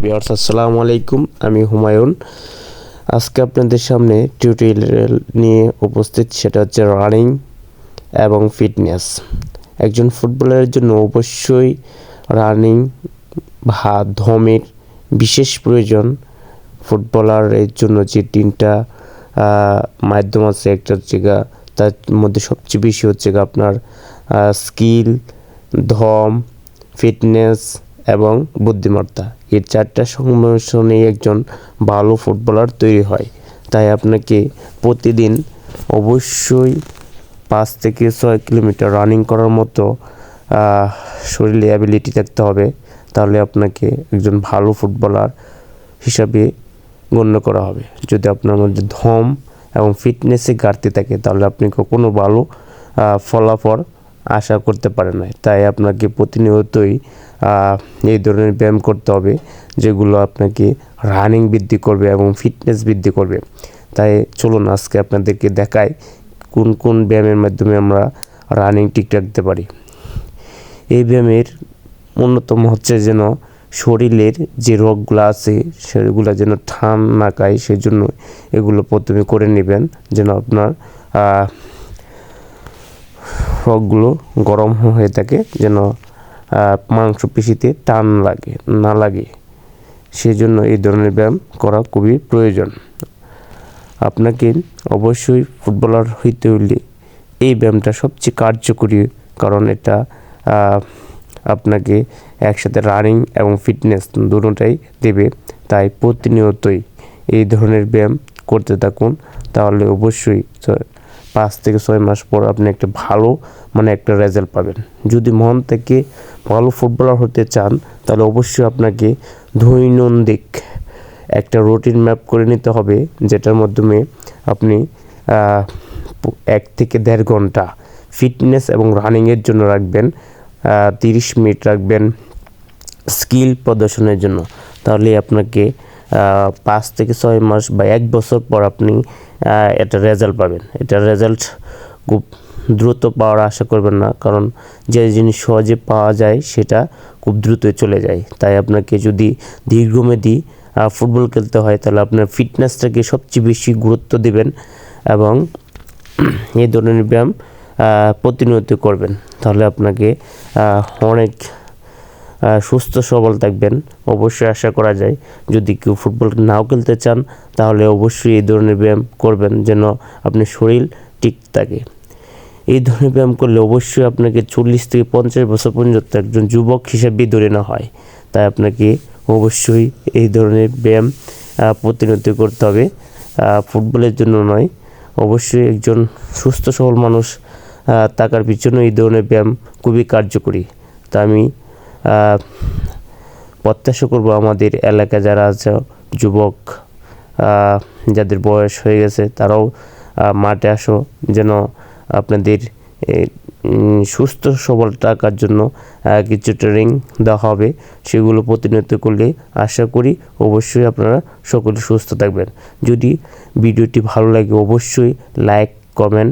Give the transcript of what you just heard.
Viewers আসসালামু আলাইকুম, আমি হুমায়ুন। আজকে আপনাদের সামনে টিউটোরিয়াল নিয়ে উপস্থিত, সেটা হচ্ছে রানিং এবং ফিটনেস। একজন ফুটবলারের জন্য অবশ্যই রানিং বা দমের বিশেষ প্রয়োজন। ফুটবলারের জন্য যে তিনটা মাধ্যম আছে, একটা হচ্ছে তার মধ্যে সবচেয়ে বেশি হচ্ছে আপনার স্কিল, দম, ফিটনেস এবং বুদ্ধিমত্তা। এই চারটা সংমিশ্রণেই একজন ভালো ফুটবলার তৈরি হয়। তাই আপনাকে প্রতিদিন অবশ্যই 5 থেকে 6 কিলোমিটার রানিং করার মতো শরীরে অ্যাবিলিটি থাকতে হবে। তাহলে আপনাকে একজন ভালো ফুটবলার হিসাবে গণ্য করা হবে। যদি আপনার মধ্যে দম এবং ফিটনেসে ঘাটতি থাকে, তাহলে আপনি কখনো ভালো ফলাফল আশা করতে পারেন না। তাই আপনাকে প্রতিনিয়তই এই ধরনের ব্যায়াম করতে হবে, যেগুলো আপনাকে রানিং বৃদ্ধি করবে এবং ফিটনেস বৃদ্ধি করবে। তাই চলুন আজকে আপনাদেরকে দেখাই কোন কোন ব্যায়ামের মাধ্যমে আমরা রানিং ঠিক রাখতে পারি। এই ব্যায়ামের অন্যতম হচ্ছে যেন শরীরের যে রোগগুলো আছে সেগুলো যেন ঠান না খায়, সেজন্য এগুলো প্রথমে করে নেবেন, যেন আপনার রগগুলো গরম হয়ে থাকে, যেন মাংসপেশিতে টান না লাগে। সেজন্য এই ধরনের ব্যায়াম করা খুবই প্রয়োজন। আপনাকে অবশ্যই ফুটবলার হইতে হলে এই ব্যায়ামটা সবচেয়ে কার্যকরী, কারণ এটা আপনাকে একসাথে রানিং এবং ফিটনেস দুটোটাই দেবে। তাই প্রতিনিয়তই এই ধরনের ব্যায়াম করতে থাকুন, তাহলে অবশ্যই 5 থেকে 6 মাস পর আপনি একটা ভালো একটা রেজাল্ট পাবেন। যদি মন থেকে ভালো ফুটবলার হতে চান, তাহলে অবশ্যই আপনাকে দৈনন্দিন একটা রুটিন ম্যাপ করে নিতে হবে, যেটার মাধ্যমে আপনি 1 থেকে 1.5 ঘন্টা ফিটনেস এবং রানিংয়ের জন্য রাখবেন, 30 মিনিট রাখবেন স্কিল প্রদর্শনের জন্য। তাহলে আপনাকে 5 থেকে 6 মাস বা 1 বছর পর আপনি একটা রেজাল্ট পাবেন। এটা রেজাল্ট খুব দ্রুত পাওয়ার আশা করবেন না, কারণ যে জিনিস সহজে পাওয়া যায় সেটা খুব দ্রুতই চলে যায়। তাই আপনাকে যদি দীর্ঘমেয়াদী ফুটবল খেলতে হয়, তাহলে আপনার ফিটনেসটাকে সবচেয়ে বেশি গুরুত্ব দেবেন এবং এই ধরনের ব্যায়াম প্রতিনিয়ত করবেন। তাহলে আপনাকে অনেক সুস্থ সবল থাকবেন অবশ্যই আশা করা যায়। যদি কেউ ফুটবল নাও খেলতে চান, তাহলে অবশ্যই এই ধরনের ব্যায়াম করবেন, যেন আপনার শরীর ঠিক থাকে। এই ধরনের ব্যায়াম করলে অবশ্যই আপনাকে 40 থেকে 50 বছর পর্যন্ত একজন যুবক হিসেবে ধরে নেওয়া হয়। তাই আপনাকে অবশ্যই এই ধরনের ব্যায়াম প্রতিনিয়ত করতে হবে। ফুটবলের জন্য নয়, অবশ্যই একজন সুস্থ সবল মানুষ থাকার পিছনে এই ধরনের ব্যায়াম খুবই কার্যকরী। তা আমি প্রত্যাশা করব আমাদের এলাকায় যারা আছে যুবক, যাদের বয়স হয়ে গেছে, তারাও মাঠে আসো, যেন আপনাদের সুস্থ সবল থাকার জন্য কিছু ট্রেনিং দেওয়া হবে। সেগুলো প্রতিনিয়ত করলে আশা করি অবশ্যই আপনারা সকলে সুস্থ থাকবেন। যদি ভিডিওটি ভালো লাগে অবশ্যই লাইক, কমেন্ট